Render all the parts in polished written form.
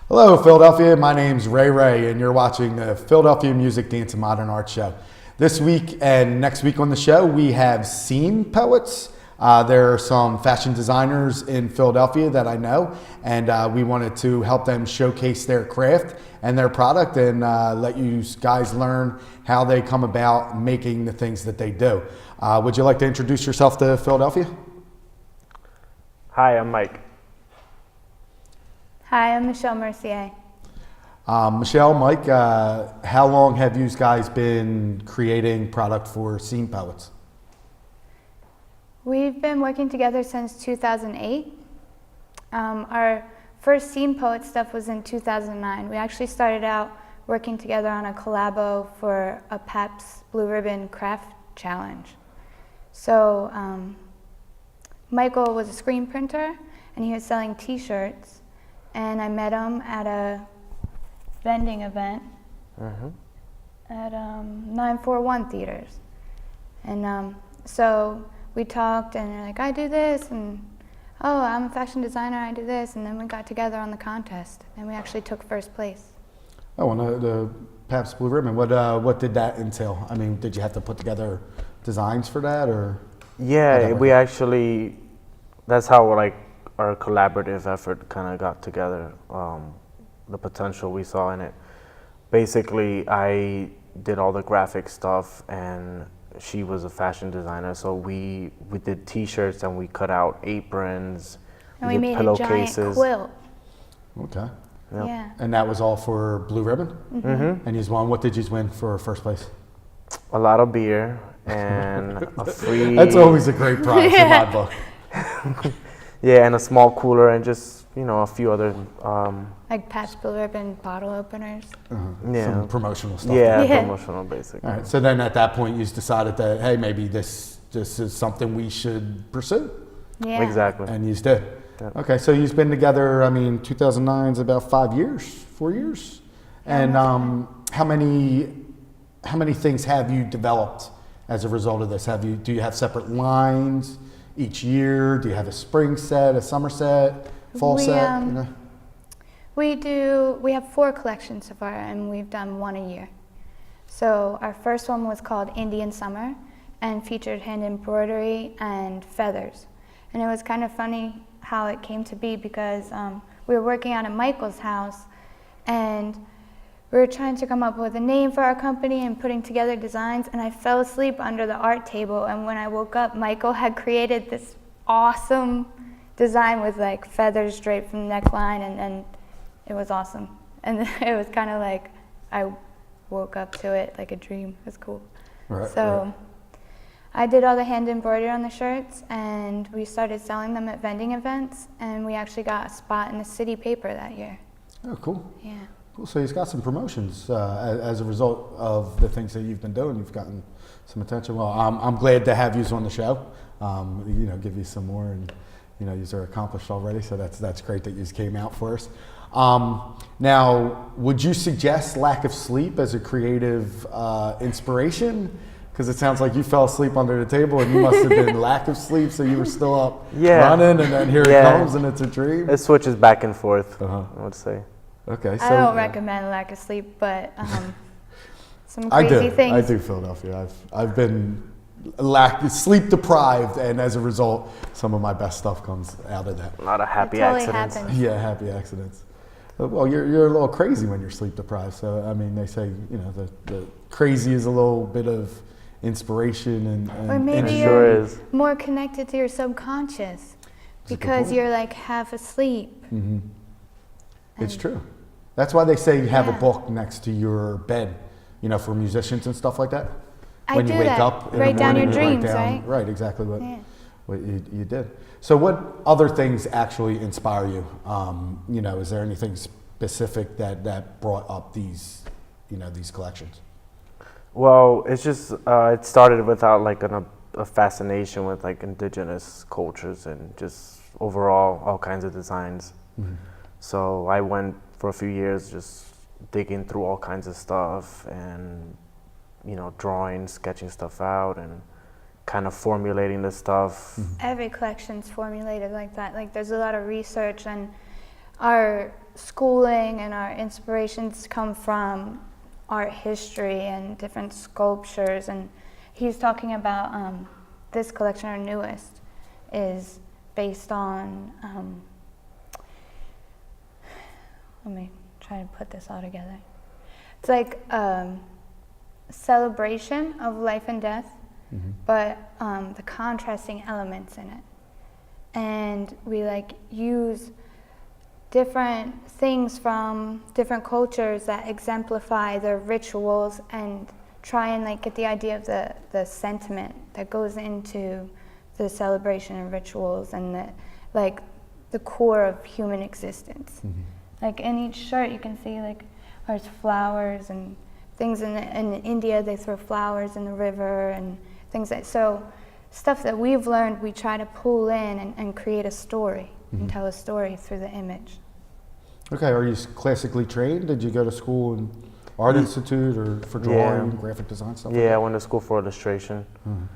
Hello, Philadelphia. My name's Ray Ray, and you're watching the Philadelphia Music, Dance, and Modern Art Show. This week and next week on the show, we have Seam Poets. There are some fashion designers in Philadelphia that I know, and we wanted to help them showcase their craft and their product and let you guys learn how they come about making the things that they do. Would you like to introduce yourself to Philadelphia? Hi, I'm Mike. Hi, I'm Michelle Mercier. Michelle, Mike, how long have you guys been creating product for Seam Poets? We've been working together since 2008. Our first Seam Poet stuff was in 2009. We actually started out working together on a collabo for a Pabst Blue Ribbon Craft Challenge. So Michael was a screen printer, and he was selling t-shirts. And I met him at a vending event at 941 Theaters. And so we talked, and they're like, I do this, and oh, I'm a fashion designer, I do this. And then we got together on the contest, and we actually took first place. Oh, and the Pabst Blue Ribbon, what did that entail? I mean, did you have to put together designs for that, or? Yeah, we actually, that's how our collaborative effort kind of got together, the potential we saw in it. Basically, I did all the graphic stuff, and she was a fashion designer, so we did t-shirts, and we cut out aprons, and we made a giant quilt. Okay. Yep. Yeah. And that was all for Blue Ribbon? Mm-hmm. And you won. What did you win for first place? A lot of beer and a free... That's always a great prize in my book. Yeah, and a small cooler, and just, a few other... like Pabst Blue Ribbon bottle openers. Yeah. Some promotional stuff. Yeah, promotional, basically. All right, so then at that point you decided that, hey, maybe this is something we should pursue. Yeah. Exactly. And you did. Yeah. Okay, so you've been together, 2009 is about 4 years. And how many things have you developed as a result of this? Do you have separate lines each year? Do you have a spring set, a summer set, fall set? We have 4 collections so far, and we've done 1 a year. So our first one was called Indian Summer and featured hand embroidery and feathers. And it was kind of funny how it came to be, because we were working out at Michael's house, and we were trying to come up with a name for our company and putting together designs, and I fell asleep under the art table, and when I woke up, Michael had created this awesome design with feathers draped from the neckline, and it was awesome. And it was kind of like I woke up to it like a dream. It was cool. Right, so right. I did all the hand embroidery on the shirts, and we started selling them at vending events, and we actually got a spot in the city paper that year. Oh, cool. Yeah. Cool. So you've got some promotions as a result of the things that you've been doing. You've gotten some attention. Well, I'm glad to have you on the show. Give you some more, and you're accomplished already. So that's great that you came out for us. Now, would you suggest lack of sleep as a creative inspiration? Because it sounds like you fell asleep under the table, and you must have been lack of sleep, so you were still up running, and then here it comes, and it's a dream. It switches back and forth, I would say. Okay, so I don't recommend lack of sleep, but some crazy things. I do, Philadelphia. I've been sleep deprived, and as a result, some of my best stuff comes out of that. A lot of happy totally accidents. happens. Yeah, happy accidents. Well, you're a little crazy when you're sleep deprived. So they say the crazy is a little bit of inspiration and or maybe you're more connected to your subconscious because you're half asleep. Mm-hmm. It's true. That's why they say you have a book next to your bed, for musicians and stuff like that. When you wake up in the morning, write down your dreams, right? Right, exactly what you did. So what other things actually inspire you? Is there anything specific that brought up these collections? Well, it's just, it started without a fascination with indigenous cultures and just overall all kinds of designs. Mm-hmm. So I went for a few years just digging through all kinds of stuff and, drawing, sketching stuff out, and kind of formulating the stuff. Every collection's formulated like that. There's a lot of research, and our schooling and our inspirations come from art history and different sculptures. And he's talking about this collection, our newest, is based on, let me try to put this all together. It's like a celebration of life and death, but the contrasting elements in it. And we like use different things from different cultures that exemplify their rituals and try and like get the idea of the sentiment that goes into the celebration and rituals and the core of human existence. Like in each shirt you can see like there's flowers and things in India they throw flowers in the river and things like so stuff that we've learned we try to pull in and create a story and tell a story through the image. Okay, are you classically trained? Did you go to school in art institute or for drawing, graphic design stuff? Yeah, I went to school for illustration.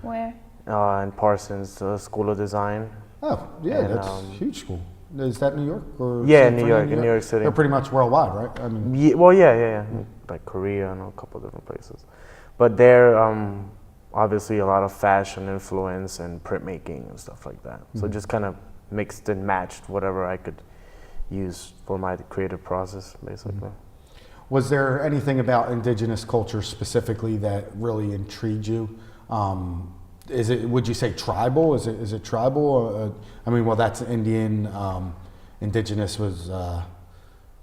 Where? In Parsons School of Design. Oh, yeah, And, that's a huge school. Is that New York or? Yeah, San New Fran, York, in New York City. They're pretty much worldwide, right? I mean, Yeah. Like Korea and a couple different places. But they're obviously a lot of fashion influence and printmaking and stuff like that. So just kind of mixed and matched whatever I could use for my creative process, basically. was there anything about indigenous culture specifically that really intrigued you? Is it? Would you say tribal? Is it tribal? I mean, well, that's Indian. Indigenous was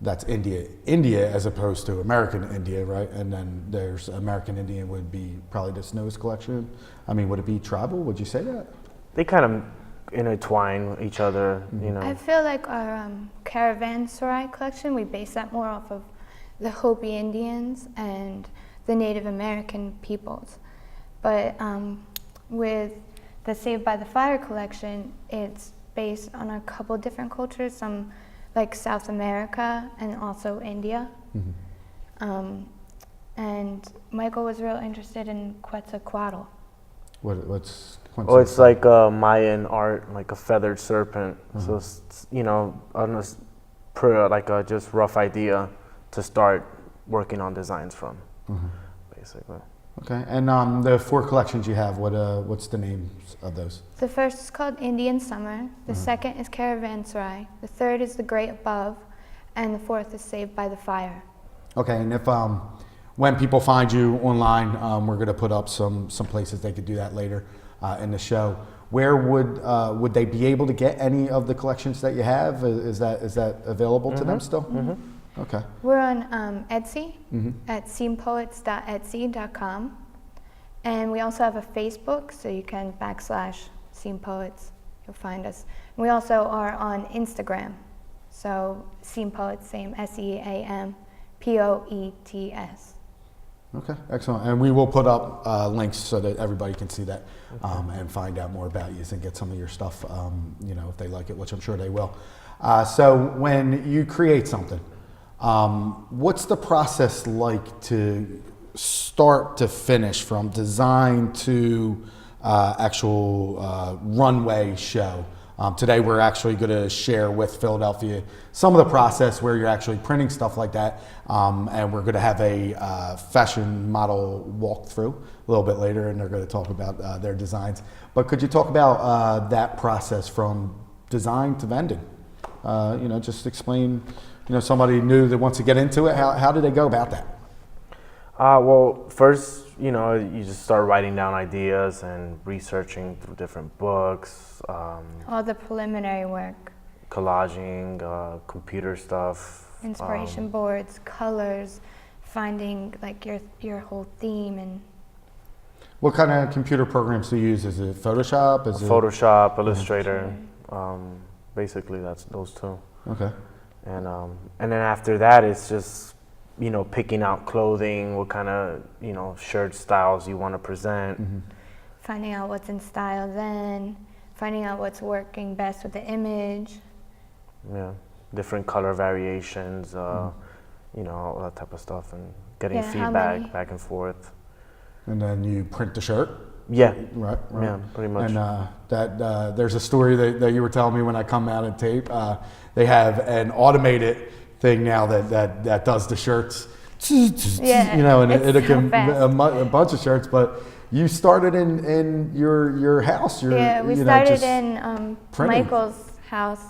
that's India as opposed to American India, right? And then there's American Indian would be probably this newest collection. I mean, would it be tribal? Would you say that? They kind of intertwine with each other, you know. I feel like our caravanserai collection, we base that more off of the Hopi Indians and the Native American peoples. But with the Saved by the Fire collection, it's based on a couple different cultures, some like South America and also India. And Michael was real interested in Quetzalcoatl. What's Oh, it's like Mayan art, like a feathered serpent. So, it's, you know, on like a just rough idea to start working on designs from, basically. Okay, and the 4 collections you have, what's the names of those? The first is called Indian Summer, the second is Caravanserai, the third is The Great Above, and the fourth is Saved by the Fire. Okay, and if when people find you online, we're going to put up some places they could do that later in the show. Where would they be able to get any of the collections that you have? Is that available to them still? Okay. We're on Etsy at scenepoets.etsy.com, and we also have a Facebook, so you can /scenepoets. You'll find us. And we also are on Instagram, so scenepoets, same SEAMPOETS. Okay, excellent. And we will put up links so that everybody can see that and find out more about you and get some of your stuff, you know, if they like it, which I'm sure they will. So when you create something, what's the process like to start to finish, from design to actual runway show? Today we're actually going to share with Philadelphia some of the process where you're actually printing stuff like that, and we're going to have a fashion model walkthrough a little bit later, and they're going to talk about their designs. But could you talk about that process from design to vending? You know, just explain, you know, somebody new that wants to get into it, how do they go about that? Well, first, you know, you just start writing down ideas and researching through different books. All the preliminary work. Collaging, computer stuff. Inspiration boards, colors, finding like your whole theme. And What kind of computer programs do you use? Is it Photoshop? Is Photoshop, Illustrator. Basically, that's those two. Okay. And then after that, it's just, you know, picking out clothing, what kind of, you know, shirt styles you want to present. finding out what's in style then, finding out what's working best with the image. Yeah, different color variations, you know, all that type of stuff, and getting feedback back and forth. And then you print the shirt? Yeah. Right. Yeah, pretty much. And there's a story that you were telling me when I come out of tape. They have an automated thing now that does the shirts. Yeah, You know, and it's it so can fast. a bunch of shirts. But you started in your house. Yeah, we you know, started just in printing. Michael's house,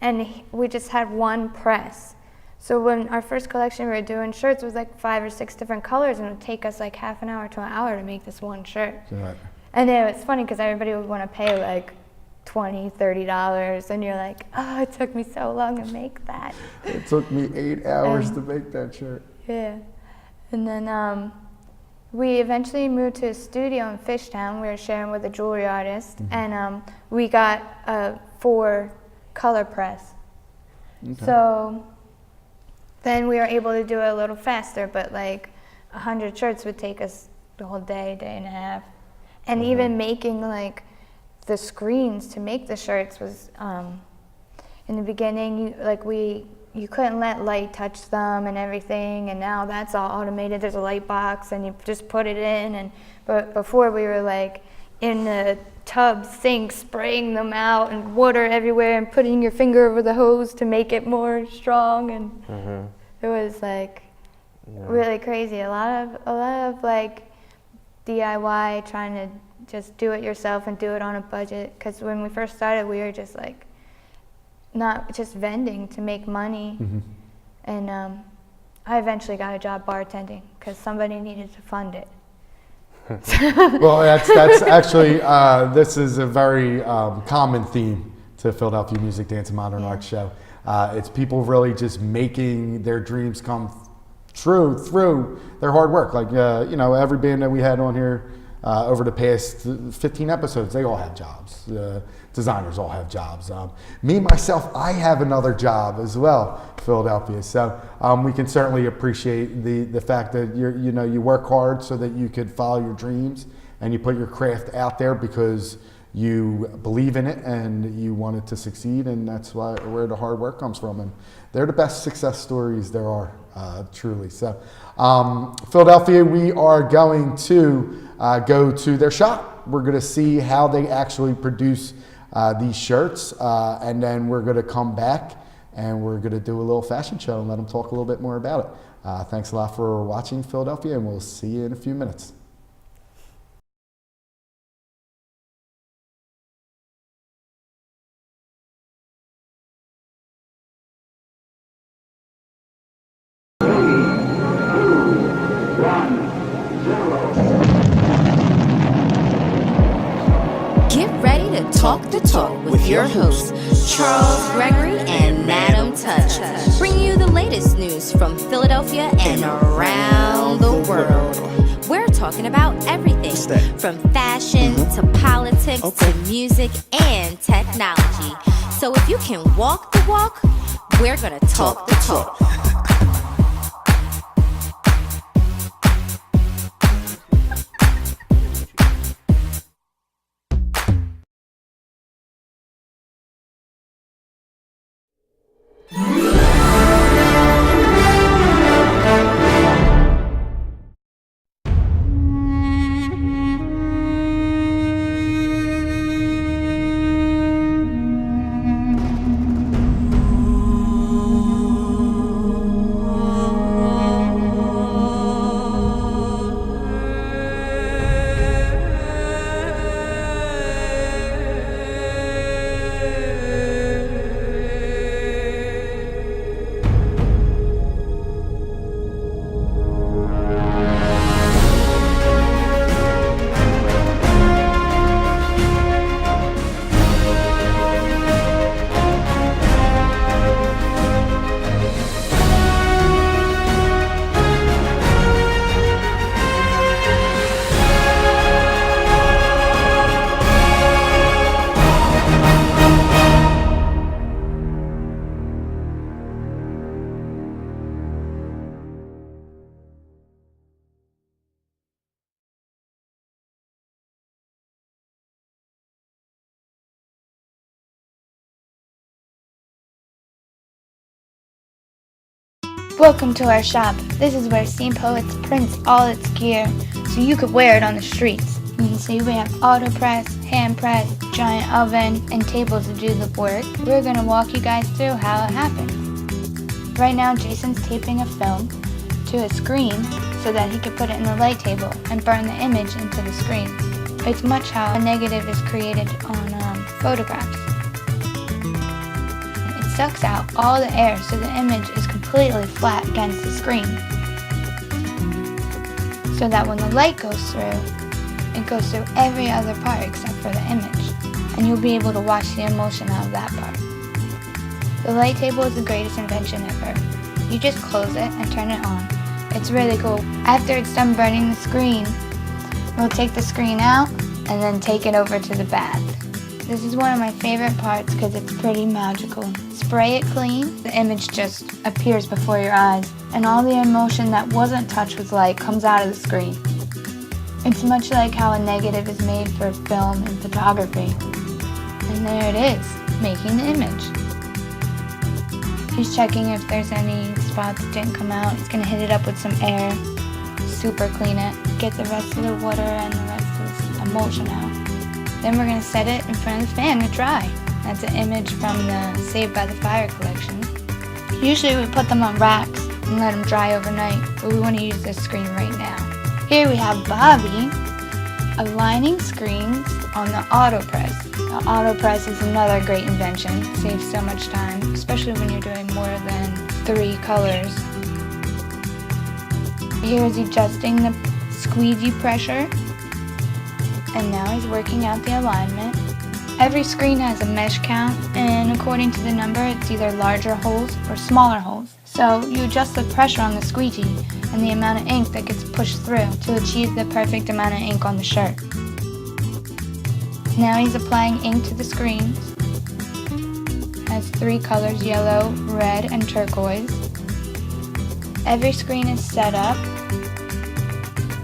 and we just had one press. So when our first collection, we were doing shirts, it was like 5 or 6 different colors, and it would take us like half an hour to an hour to make this one shirt. Right. And it was funny because everybody would want to pay like $20, $30, and you're like, oh, it took me so long to make that. It took me 8 hours to make that shirt. Yeah. And then we eventually moved to a studio in Fishtown. We were sharing with a jewelry artist, and we got a 4 color press. Okay. So then we were able to do it a little faster, but like 100 shirts would take us the whole day, day and a half. And even making like the screens to make the shirts was, in the beginning, you couldn't let light touch them and everything, and now that's all automated. There's a light box and you just put it in, but before we were like in the tub sink spraying them out and water everywhere and putting your finger over the hose to make it more strong, and it was like really crazy. A lot of like DIY, trying to just do it yourself and do it on a budget, because when we first started we were just like not just vending to make money. And I eventually got a job bartending because somebody needed to fund it. Well, that's actually, this is a very common theme to Philadelphia Music, Dance, and Modern Arts show. It's people really just making their dreams come true through their hard work. Like, you know, every band that we had on here over the past 15 episodes, they all have jobs. Designers all have jobs. Me, myself, I have another job as well, Philadelphia. So we can certainly appreciate the fact that you work hard so that you could follow your dreams, and you put your craft out there because you believe in it and you want it to succeed, and that's where the hard work comes from. And they're the best success stories there are, truly. So Philadelphia, we are going to go to their shop. We're going to see how they actually produce these shirts, and then we're going to come back and we're going to do a little fashion show and let them talk a little bit more about it. Thanks a lot for watching, Philadelphia, and we'll see you in a few minutes. Get ready to talk the talk with your hosts, Charles Gregory and Madam Touch, bringing you the latest news from Philadelphia and around the world. We're talking about everything from fashion to politics to music and technology. So if you can walk the walk, we're gonna talk the talk. Welcome to our shop. This is where Scene Poets prints all its gear so you could wear it on the streets. You can see we have auto press, hand press, giant oven, and tables to do the work. We're going to walk you guys through how it happens. Right now Jason's taping a film to a screen so that he can put it in the light table and burn the image into the screen. It's much how a negative is created on photographs. It sucks out all the air so the image is completely flat against the screen, so that when the light goes through, it goes through every other part except for the image, and you'll be able to watch the emotion out of that part. The light table is the greatest invention ever. You just close it and turn it on. It's really cool. After it's done burning the screen, we'll take the screen out and then take it over to the bath. This is one of my favorite parts because it's pretty magical. Spray it clean, the image just appears before your eyes, and all the emotion that wasn't touched with light comes out of the screen. It's much like how a negative is made for film and photography. And there it is, making the image. He's checking if there's any spots that didn't come out. He's going to hit it up with some air, super clean it, get the rest of the water and the rest of the emotion out. Then we're going to set it in front of the fan to dry. That's an image from the Saved by the Fire collection. Usually we put them on racks and let them dry overnight, but we want to use this screen right now. Here we have Bobby aligning screens on the auto press. The auto press is another great invention. It saves so much time, especially when you're doing more than 3 colors. Here is adjusting the squeegee pressure, and now he's working out the alignment. Every screen has a mesh count, and according to the number, it's either larger holes or smaller holes. So you adjust the pressure on the squeegee and the amount of ink that gets pushed through to achieve the perfect amount of ink on the shirt. Now he's applying ink to the screens. Has 3 colors, yellow, red, and turquoise. Every screen is set up.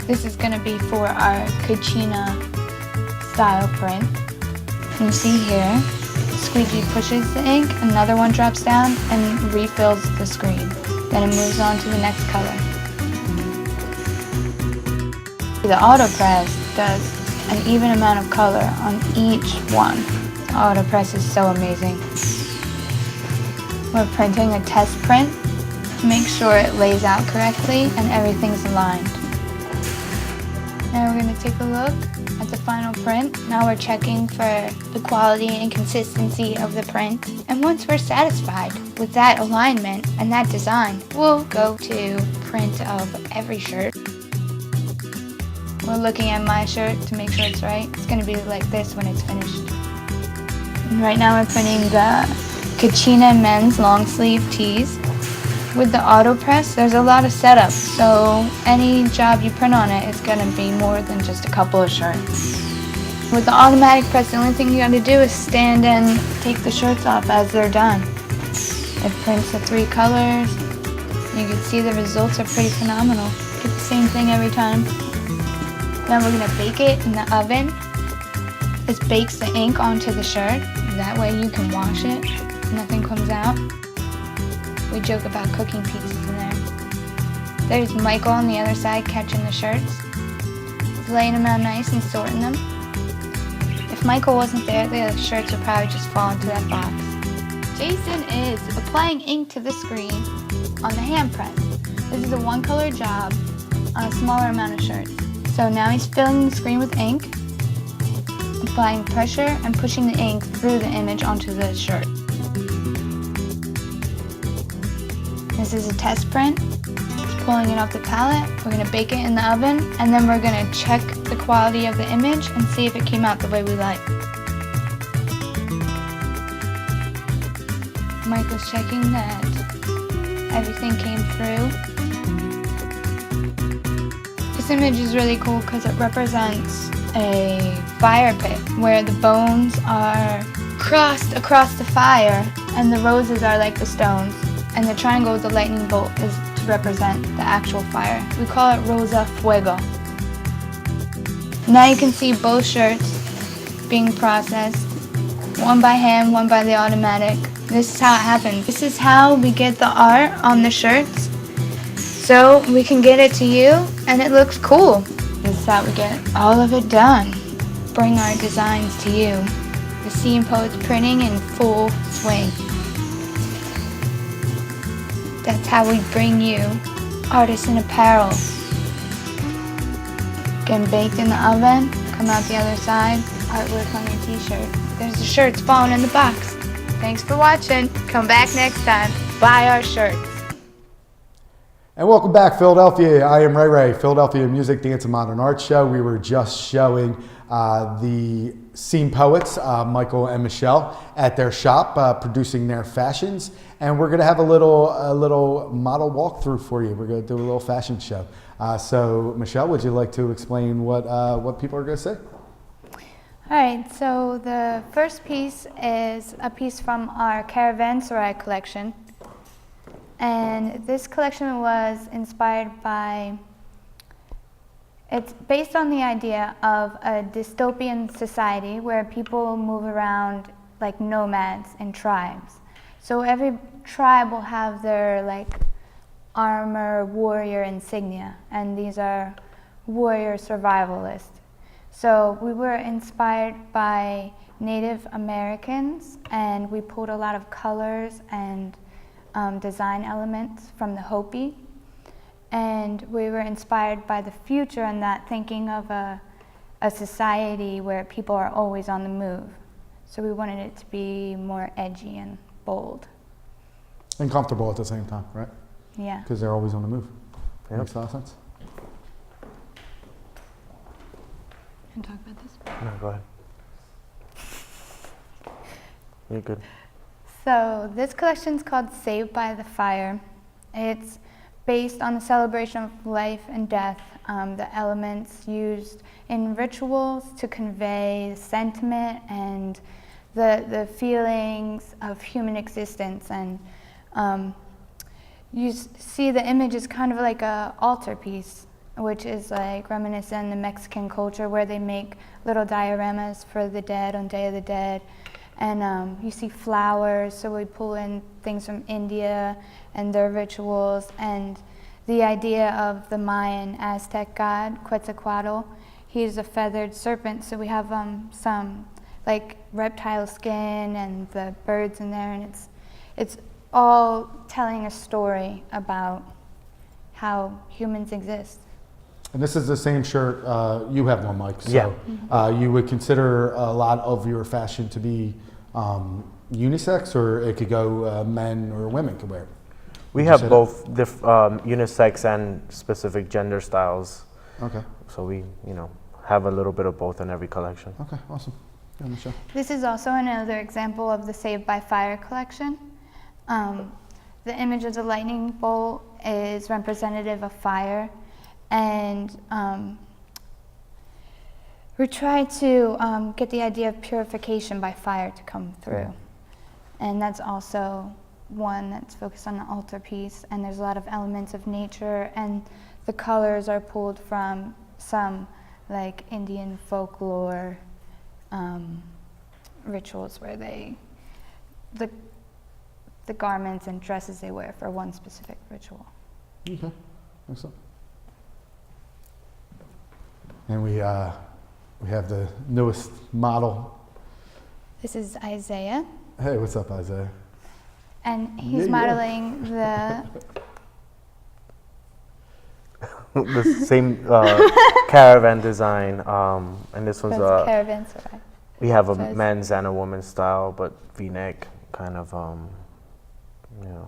This is going to be for our Kachina style print. You can see here, the squeegee pushes the ink, another one drops down and refills the screen. Then it moves on to the next color. The auto press does an even amount of color on each one. The auto press is so amazing. We're printing a test print to make sure it lays out correctly and everything's aligned. Now we're going to take a look at the final print. Now we're checking for the quality and consistency of the print. And once we're satisfied with that alignment and that design, we'll go to print of every shirt. We're looking at my shirt to make sure it's right. It's going to be like this when it's finished. And right now we're printing the Kachina men's long sleeve tees. With the auto press, there's a lot of setup, so any job you print on it is going to be more than just a couple of shirts. With the automatic press, the only thing you got to do is stand and take the shirts off as they're done. It prints the 3 colors. You can see the results are pretty phenomenal. Get the same thing every time. Then we're going to bake it in the oven. This bakes the ink onto the shirt. That way you can wash it. Nothing comes out. We joke about cooking pizzas in there. There's Michael on the other side catching the shirts. He's laying them out nice and sorting them. If Michael wasn't there, the shirts would probably just fall into that box. Jason is applying ink to the screen on the hand press. This is a 1-color job on a smaller amount of shirts. So now he's filling the screen with ink, applying pressure and pushing the ink through the image onto the shirt. This is a test print. It's pulling it off the palette. We're going to bake it in the oven, and then we're going to check the quality of the image and see if it came out the way we like. Michael's checking that everything came through. This image is really cool because it represents a fire pit where the bones are crossed across the fire and the roses are like the stones. And the triangle with the lightning bolt is to represent the actual fire. We call it Rosa Fuego. Now you can see both shirts being processed, one by hand, one by the automatic. This is how it happens. This is how we get the art on the shirts, so we can get it to you and it looks cool. This is how we get all of it done. Bring our designs to you. The Scene Poets printing in full swing. That's how we bring you artists in apparel. Getting baked in the oven, come out the other side, artwork on your t-shirt. There's the shirts falling in the box. Thanks for watching. Come back next time. Buy our shirts. And welcome back, Philadelphia. I am Ray Ray, Philadelphia Music, Dance, and Modern Art Show. We were just showing the Scene Poets, Michael and Michelle, at their shop, producing their fashions. And we're going to have a little model walkthrough for you. We're going to do a little fashion show. So, Michelle, would you like to explain what people are going to say? All right, so the first piece is a piece from our Caravanserai collection. And this collection was inspired by, it's based on the idea of a dystopian society where people move around like nomads and tribes. So every tribe will have their like armor, warrior insignia, and these are warrior survivalists. So we were inspired by Native Americans, and we pulled a lot of colors and design elements from the Hopi. And we were inspired by the future and that thinking of a society where people are always on the move. So we wanted it to be more edgy and bold. And comfortable at the same time, right? Yeah. Because they're always on the move. Yep. Makes a lot of sense. Can talk about this? No, go ahead. You're good. So this collection is called Saved by the Fire. It's based on the celebration of life and death, the elements used in rituals to convey sentiment and the feelings of human existence. And you see the image is kind of like a altar piece, which is like reminiscent in the Mexican culture where they make little dioramas for the dead on Day of the Dead. And you see flowers, so we pull in things from India and their rituals, and the idea of the Mayan Aztec god, Quetzalcoatl. He's a feathered serpent, so we have some like reptile skin and the birds in there, and it's all telling a story about how humans exist. And this is the same shirt you have on, Mike. So Yeah. you would consider a lot of your fashion to be unisex, or it could go men or women could wear it? We Would you have say both unisex and specific gender styles. that? Okay. So we, have a little bit of both in every collection. Okay, awesome. Yeah, Michelle. This is also another example of the Saved by Fire collection. The image of the lightning bolt is representative of fire, and we try to get the idea of purification by fire to come through. And that's also one that's focused on the altar piece, and there's a lot of elements of nature, and the colors are pulled from some like Indian folklore rituals where the garments and dresses they wear for one specific ritual. Okay, excellent. And we have the newest model. This is Isaiah, Hey, what's up, Isaiah? and he's Yeah. modeling The same caravan design, and this one's the Caravanserai. we have a says- men's and a women's style, but V-neck kind of, Yeah,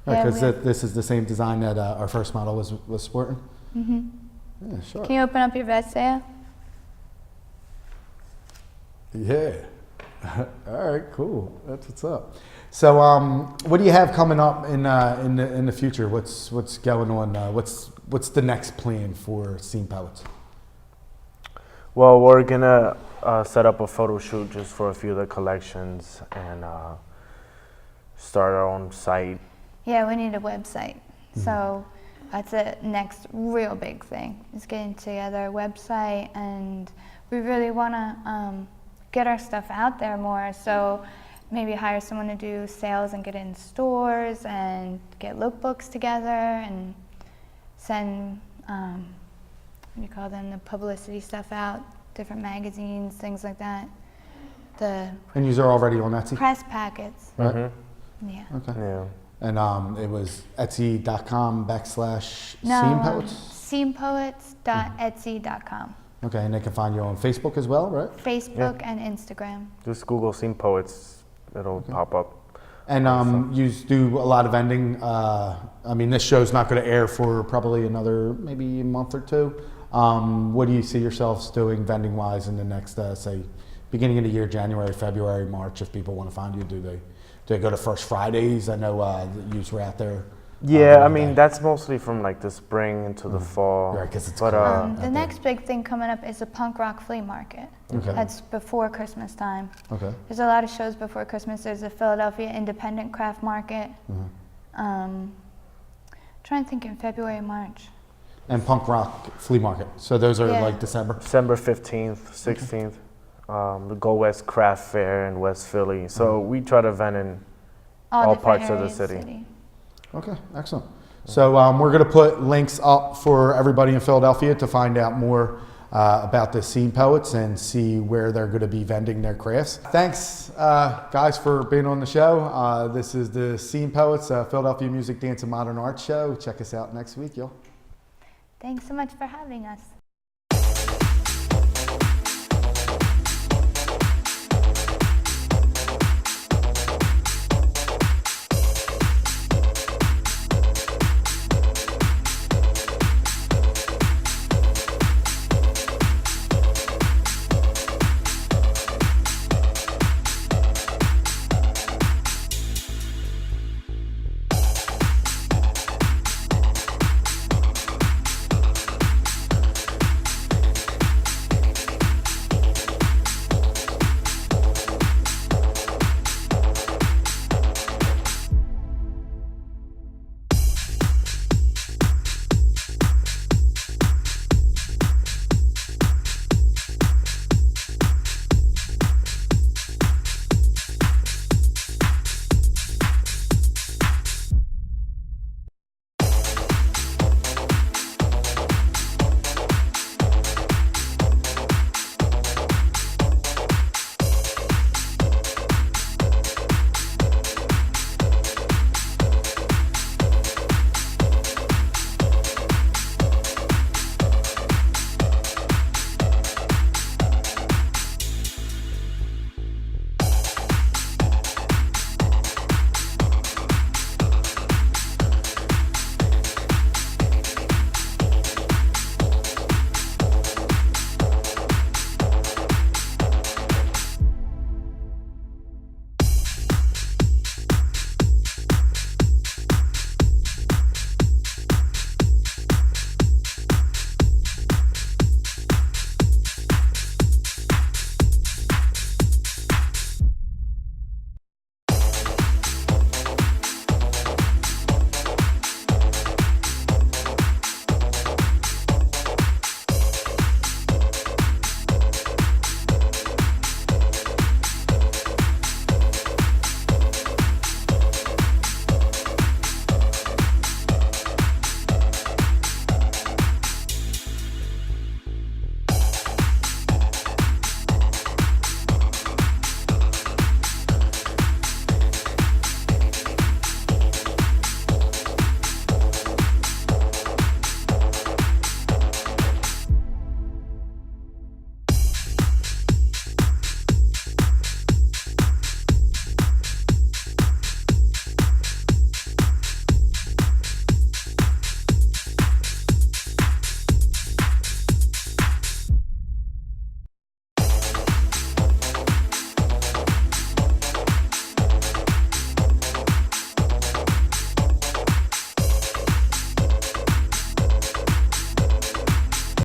Because we have- this is the same design that our first model was sporting. Mm-hmm. Yeah, sure. Can you open up your vest, Isaiah? Yeah. All right, cool. That's what's up. So, what do you have coming up in the future? What's going on? What's the next plan for Scene Poets? Well, we're gonna set up a photo shoot just for a few of the collections and start our own site. Yeah, we need a website. So that's the next real big thing, is getting together a website, and we really want to get our stuff out there more. So maybe hire someone to do sales and get it in stores and get lookbooks together and send what do you call them, the publicity stuff out, different magazines, things like that. The And you're already on Etsy? press packets. Right? Yeah. Okay. Yeah. And it was etsy.com/scene No, poets? scenepoets.etsy.com. Okay, and they can find you on Facebook as well, right? Facebook and Instagram. Just Google Scene Poets. It'll pop up. And you do a lot of vending. I mean, this show's not going to air for probably another maybe a month or two. What do you see yourselves doing vending-wise in the next, say, beginning of the year, January, February, March, if people want to find you? Do they go to First Fridays? I know you were out there. Yeah, I one mean day. that's mostly from like the spring into the fall. Right, 'cause it's but cold. The next big thing coming up is a punk rock flea market. Okay. That's before Christmas time. Okay. There's a lot of shows before Christmas. There's a Philadelphia Independent Craft Market. Trying to think in February, March. And Punk Rock Flea Market. So those are Yeah. like December. December 15th, 16th, the Go West Craft Fair in West Philly. So we try to vend in all different parts of the areas city. Okay, excellent. So we're going to put links up for everybody in Philadelphia to find out more about the Scene Poets and see where they're going to be vending their crafts. Thanks, guys, for being on the show. This is the Scene Poets, Philadelphia Music, Dance, and Modern Art Show. Check us out next week, y'all. Thanks so much for having us.